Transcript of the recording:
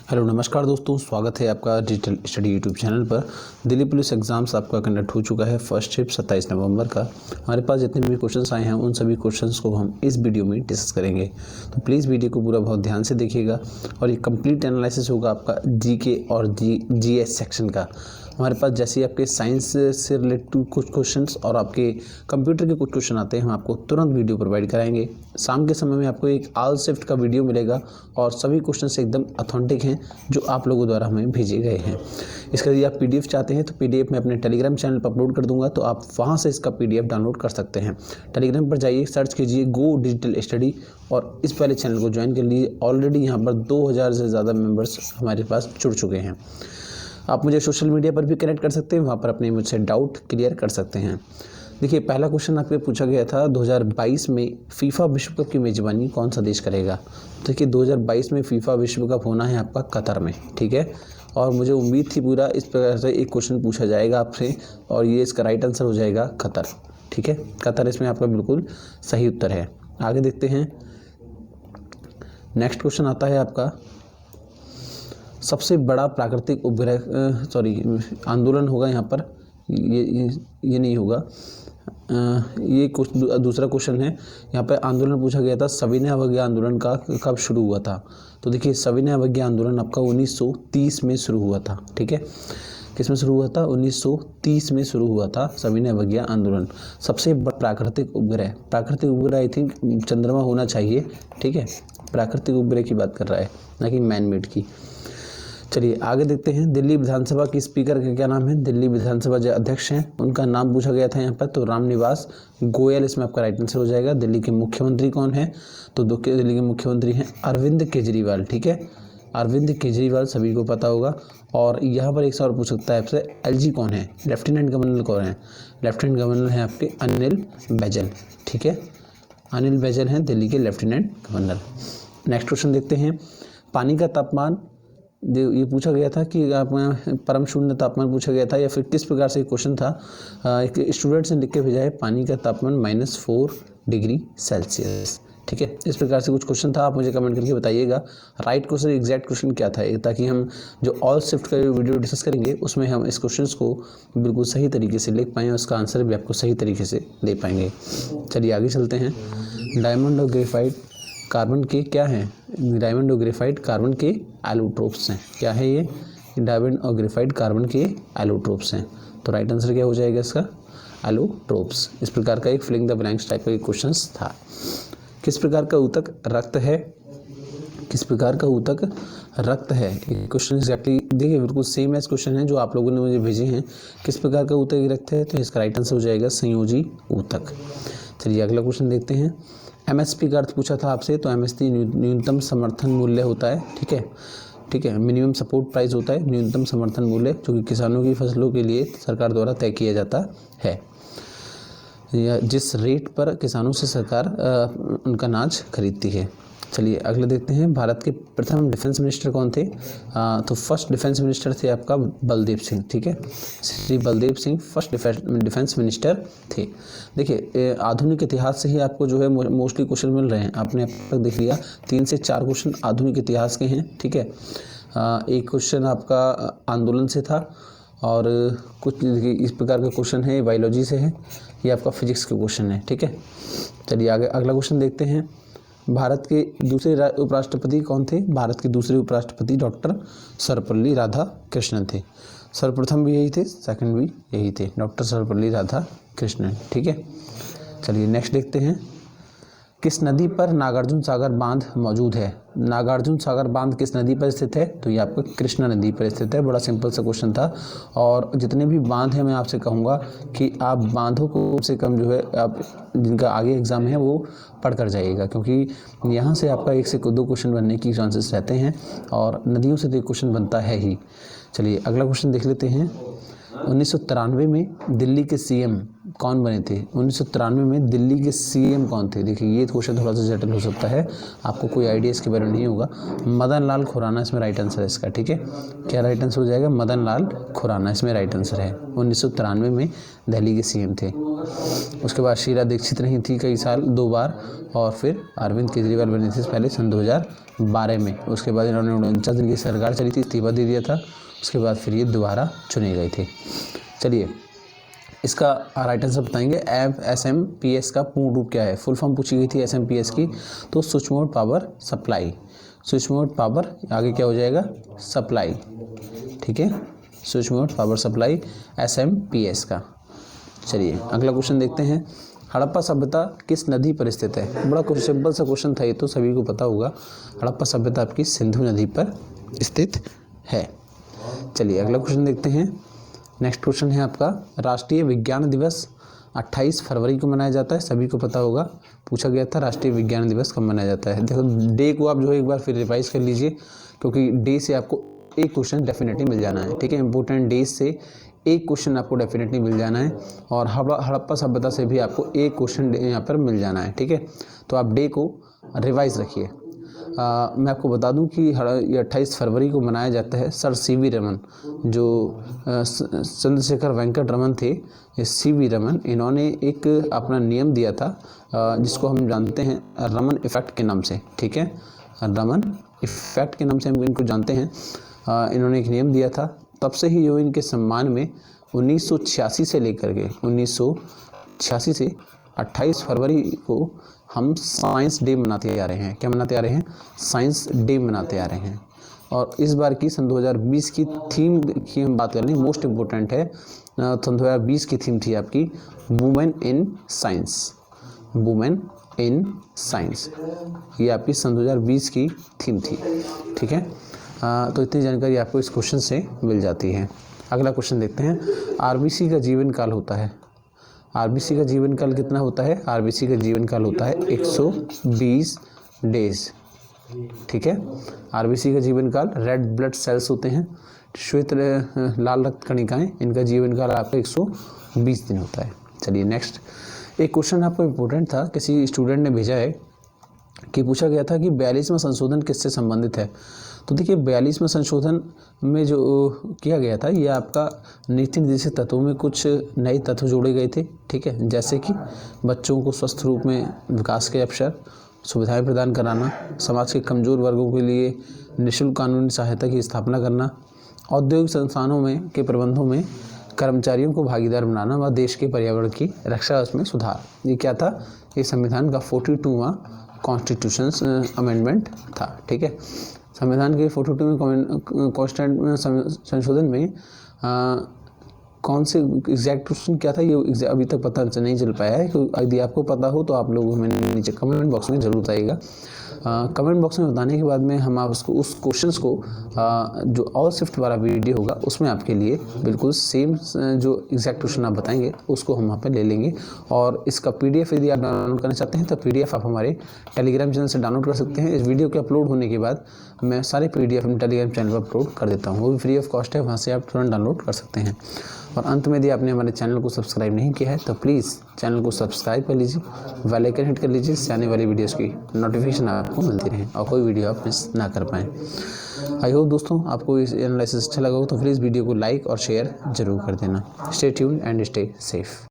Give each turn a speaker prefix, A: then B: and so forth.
A: Hello नमस्कार दोस्तों, स्वागत है आपका डिजिटल स्टडी यूट्यूब चैनल पर। दिल्ली पुलिस एग्ज़ाम्स आपका कंडक्ट हो चुका है फर्स्ट शिफ्ट 27 नवंबर का। हमारे पास जितने भी क्वेश्चंस आए हैं उन सभी क्वेश्चंस को हम इस वीडियो में डिस्कस करेंगे, तो प्लीज़ वीडियो को पूरा बहुत ध्यान से देखिएगा। और ये कंप्लीट एनालिसिस होगा आपका जीके और जीएस सेक्शन का। हमारे पास जैसे आपके साइंस से रिलेटेड कुछ क्वेश्चंस और आपके कंप्यूटर के कुछ क्वेश्चन आते हैं, हम आपको तुरंत वीडियो प्रोवाइड कराएंगे। शाम के समय में आपको एक ऑल शिफ्ट का वीडियो मिलेगा और सभी क्वेश्चंस एकदम ऑथेंटिक हैं जो आप लोगों द्वारा हमें भेजे गए हैं। इसका यदि आप पीडीएफ चाहते हैं तो पीडीएफ मैं अपने टेलीग्राम चैनल पर अपलोड कर दूंगा, तो आप वहां से इसका पीडीएफ डाउनलोड कर सकते हैं। टेलीग्राम पर जाइए, सर्च कीजिए गो डिजिटल स्टडी और इस वाले चैनल को ज्वाइन कर लीजिए। ऑलरेडी यहाँ पर 2000 से ज़्यादा मेम्बर्स हमारे पास जुड़ चुके हैं। आप मुझे सोशल मीडिया पर भी कनेक्ट कर सकते हैं, वहाँ पर अपने मुझसे डाउट क्लियर कर सकते हैं। देखिए, पहला क्वेश्चन आपसे पूछा गया था 2022 में फीफा विश्व कप की मेज़बानी कौन सा देश करेगा। देखिए 2022 में फीफा विश्व कप होना है आपका कतर में, ठीक है। और मुझे उम्मीद थी पूरा इस प्रकार से एक क्वेश्चन पूछा जाएगा आपसे और ये इसका राइट आंसर हो जाएगा कतर, ठीक है। कतर इसमें आपका बिल्कुल सही उत्तर है। आगे देखते हैं, नेक्स्ट क्वेश्चन आता है आपका सबसे बड़ा प्राकृतिक उपग्रह आंदोलन होगा यहाँ पर, ये नहीं होगा। ये कुछ दूसरा क्वेश्चन है। यहाँ पे आंदोलन पूछा गया था सविनय अवज्ञा आंदोलन का कब शुरू हुआ था। तो देखिए सविनय अवज्ञा आंदोलन आपका 1930 में शुरू हुआ था, ठीक है। किस में शुरू हुआ था? 1930 में शुरू हुआ था सविनय अवज्ञा आंदोलन। सबसे बड़ा प्राकृतिक उपग्रह आई थिंक चंद्रमा होना चाहिए, ठीक है। प्राकृतिक उपग्रह की बात कर रहा है, ना कि मैन मेड की। चलिए आगे देखते हैं, दिल्ली विधानसभा की स्पीकर का क्या नाम है। दिल्ली विधानसभा जो अध्यक्ष हैं उनका नाम पूछा गया था यहाँ पर, तो रामनिवास गोयल इसमें आपका राइट आंसर हो जाएगा। दिल्ली के मुख्यमंत्री कौन है? तो दिल्ली के मुख्यमंत्री हैं अरविंद केजरीवाल, ठीक है। अरविंद केजरीवाल सभी को पता होगा। और यहाँ पर एक सवाल पूछ सकता है आपसे, एलजी कौन है, लेफ्टिनेंट गवर्नर कौन है? लेफ्टिनेंट गवर्नर हैं आपके अनिल बैजल, ठीक है। अनिल बैजल हैं दिल्ली के लेफ्टिनेंट गवर्नर। नेक्स्ट क्वेश्चन देखते हैं, पानी का तापमान ये पूछा गया था कि आप परम शून्य तापमान पूछा गया था या फिर किस प्रकार से क्वेश्चन था। एक स्टूडेंट्स ने लिख के भेजा है पानी का तापमान -4 डिग्री सेल्सियस, ठीक है। इस प्रकार से कुछ क्वेश्चन था, आप मुझे कमेंट करके बताइएगा राइट क्वेश्चन एग्जैक्ट क्वेश्चन क्या था, ताकि हम जो ऑल शिफ्ट का वीडियो डिस्कस करेंगे उसमें हम इस क्वेश्चन को बिल्कुल सही तरीके से लिख पाएँ और उसका आंसर भी आपको सही तरीके से दे पाएंगे। चलिए आगे चलते हैं। डायमंड और ग्रेफाइट कार्बन के क्या हैं? डायमंड और ग्रेफाइट कार्बन के एलोट्रोप्स हैं। क्या है ये? डायमंड और ग्रेफाइट कार्बन के एलोट्रोप्स हैं। तो राइट आंसर क्या हो जाएगा इसका? एलोट्रोप्स। इस प्रकार का एक फिलिंग द ब्लैंक्स टाइप का एक क्वेश्चन था। किस प्रकार का ऊतक रक्त है? किस प्रकार का ऊतक रक्त है? क्वेश्चन एग्जैक्टली देखिए बिल्कुल सेम एज क्वेश्चन है जो आप लोगों ने मुझे भेजे हैं। किस प्रकार का ऊतक रक्त है? तो इसका राइट आंसर हो जाएगा संयोजी ऊतक। चलिए अगला क्वेश्चन देखते हैं। एमएसपी का अर्थ पूछा था आपसे, तो एमएसपी न्यूनतम समर्थन मूल्य होता है, ठीक है। मिनिमम सपोर्ट प्राइस होता है न्यूनतम समर्थन मूल्य, जो कि किसानों की फसलों के लिए सरकार द्वारा तय किया जाता है, या जिस रेट पर किसानों से सरकार उनका अनाज खरीदती है। चलिए अगला देखते हैं, भारत के प्रथम डिफेंस मिनिस्टर कौन थे? तो फर्स्ट डिफेंस मिनिस्टर थे आपका बलदेव सिंह, ठीक है। Shri Baldev Singh first defence minister थे। देखिए आधुनिक इतिहास से ही आपको जो है मोस्टली क्वेश्चन मिल रहे हैं। आपने अब तक देख लिया 3 से 4 क्वेश्चन आधुनिक इतिहास के हैं, ठीक है। एक क्वेश्चन आपका आंदोलन से था और कुछ इस प्रकार का क्वेश्चन है बायोलॉजी से है, ये आपका फिजिक्स के क्वेश्चन है, ठीक है। चलिए आगे अगला क्वेश्चन देखते हैं। भारत के दूसरे उपराष्ट्रपति कौन थे? भारत के दूसरे उपराष्ट्रपति डॉक्टर सर्वपल्ली राधाकृष्णन थे। सर्वप्रथम भी यही थे, सेकंड भी यही थे, डॉक्टर सर्वपल्ली राधाकृष्णन, ठीक है। चलिए नेक्स्ट देखते हैं, किस नदी पर नागार्जुन सागर बांध मौजूद है? नागार्जुन सागर बांध किस नदी पर स्थित है? तो ये आपको कृष्णा नदी पर स्थित है। बड़ा सिंपल सा क्वेश्चन था। और जितने भी बांध हैं मैं आपसे कहूँगा कि आप बांधों को कम से कम जो है आप जिनका आगे एग्जाम है वो पढ़ कर जाइएगा, क्योंकि यहाँ से आपका 1 से 2 क्वेश्चन बनने की चांसेस रहते हैं और नदियों से तो एक क्वेश्चन बनता है ही। चलिए अगला क्वेश्चन देख लेते हैं। 1993 में दिल्ली के सीएम कौन बने थे? 1993 में दिल्ली के सीएम कौन थे? देखिए ये क्वेश्चन थोड़ा सा जटिल हो सकता है, आपको कोई आइडिया इसके बारे में नहीं होगा। मदन लाल खुराना इसमें राइट आंसर है इसका, ठीक है। क्या राइट आंसर हो जाएगा? मदन लाल खुराना इसमें राइट आंसर है। 1993 में दिल्ली के सीएम थे। उसके बाद शीला दीक्षित रही थी कई साल, 2 बार, और फिर अरविंद केजरीवाल बने थे पहले सन 2012 में। उसके बाद इन्होंने 49 दिन की सरकार चली थी, इस्तीफा दे दिया था। उसके बाद फिर ये दोबारा चुने गए थे। चलिए इसका राइट आंसर बताएंगे। SMPS का पूर्ण रूप क्या है? फुल फॉर्म पूछी गई थी SMPS की, तो switch mode power supply. Switch mode power आगे क्या हो जाएगा? सप्लाई, ठीक है। Switch mode power supply SMPS का। चलिए अगला क्वेश्चन देखते हैं। हड़प्पा सभ्यता किस नदी पर स्थित है? बड़ा कुछ सिंपल सा क्वेश्चन था ये, तो सभी को पता होगा। हड़प्पा सभ्यता आपकी सिंधु नदी पर स्थित है। चलिए अगला क्वेश्चन देखते हैं। नेक्स्ट क्वेश्चन है आपका, राष्ट्रीय विज्ञान दिवस 28 फरवरी को मनाया जाता है, सभी को पता होगा। पूछा गया था राष्ट्रीय विज्ञान दिवस कब मनाया जाता है। देखो डे को आप जो है एक बार फिर रिवाइज कर लीजिए, क्योंकि डे से आपको एक क्वेश्चन डेफिनेटली मिल जाना है, ठीक है। इंपॉर्टेंट डेज से एक क्वेश्चन आपको डेफिनेटली मिल जाना है, और हड़प्पा सभ्यता से भी आपको एक क्वेश्चन यहाँ पर मिल जाना है, ठीक है। तो आप डे को रिवाइज रखिए। मैं आपको बता दूं कि 28 फरवरी को मनाया जाता है। सर CV रमन, जो चंद्रशेखर वेंकट रमन थे, CV रमन, इन्होंने एक अपना नियम दिया था जिसको हम जानते हैं रमन इफ़ेक्ट के नाम से, ठीक है। रमन इफ़ेक्ट के नाम से हम इनको जानते हैं। इन्होंने एक नियम दिया था, तब से ही जो इनके सम्मान में 1986 से लेकर के 1986 से 28 फरवरी को हम साइंस डे मनाते आ रहे हैं। क्या मनाते आ रहे हैं? साइंस डे मनाते आ रहे हैं। और इस बार की सन 2020 की थीम की हम बात कर रहे हैं, मोस्ट इम्पोर्टेंट है। सन 2020 की थीम थी आपकी women in science. Women in science, ये आपकी सन 2020 की थीम थी, ठीक है। तो इतनी जानकारी आपको इस क्वेश्चन से मिल जाती है। अगला क्वेश्चन देखते हैं। RBC का जीवन काल होता है। RBC का जीवन काल कितना होता है? RBC का जीवन काल होता है 120 डेज, ठीक है। RBC का जीवन काल, रेड ब्लड सेल्स होते हैं, श्वेत लाल रक्त कणिकाएं, इनका जीवन काल आपका 120 दिन होता है। चलिए नेक्स्ट, एक क्वेश्चन आपको इम्पोर्टेंट था, किसी स्टूडेंट ने भेजा है कि पूछा गया था कि 42वां संशोधन किससे संबंधित है। तो देखिए 42वां संशोधन में जो किया गया था, ये आपका नीति निर्देशित तत्वों में कुछ नए तत्व जोड़े गए थे, ठीक है। जैसे कि बच्चों को स्वस्थ रूप में विकास के अवसर, सुविधाएं प्रदान कराना, समाज के कमज़ोर वर्गों के लिए निःशुल्क कानूनी सहायता की स्थापना करना, औद्योगिक संस्थानों में के प्रबंधों में कर्मचारियों को भागीदार बनाना व देश के पर्यावरण की रक्षा, उसमें सुधार। ये क्या था? ये संविधान का 42वां कॉन्स्टिट्यूशन अमेंडमेंट था, ठीक है। संविधान के 42वें संशोधन में कौन से एग्जैक्ट क्वेश्चन क्या था, ये अभी तक पता नहीं चल पाया है। यदि आपको पता हो तो आप लोग हमें नीचे कमेंट बॉक्स में ज़रूर बताइएगा। कमेंट बॉक्स में बताने के बाद में हम आप उसको उस क्वेश्चंस को जो और शिफ्ट वाला वीडियो होगा उसमें आपके लिए बिल्कुल सेम जो एग्जैक्ट क्वेश्चन आप बताएंगे उसको हम वहाँ पे ले लेंगे। और इसका PDF यदि आप डाउनलोड करना चाहते हैं तो PDF आप हमारे टेलीग्राम चैनल से डाउनलोड कर सकते हैं। इस वीडियो के अपलोड होने के बाद मैं सारे PDF अपने टेलीग्राम चैनल पर अपलोड कर देता हूँ, वो भी फ्री ऑफ कॉस्ट है, वहाँ से आप तुरंत डाउनलोड कर सकते हैं। और अंत में यदि आपने हमारे चैनल को सब्सक्राइब नहीं किया है तो प्लीज़ चैनल को सब्सक्राइब कर लीजिए, बेल आइकन हिट कर लीजिए, इससे आने वाली वीडियोस की नोटिफिकेशन आपको मिलती रहे और कोई वीडियो आप मिस ना कर पाएँ। आई होप दोस्तों आपको इस एनालिसिस अच्छा लगा हो तो प्लीज़ वीडियो को लाइक और शेयर जरूर कर देना। Stay tuned and stay safe.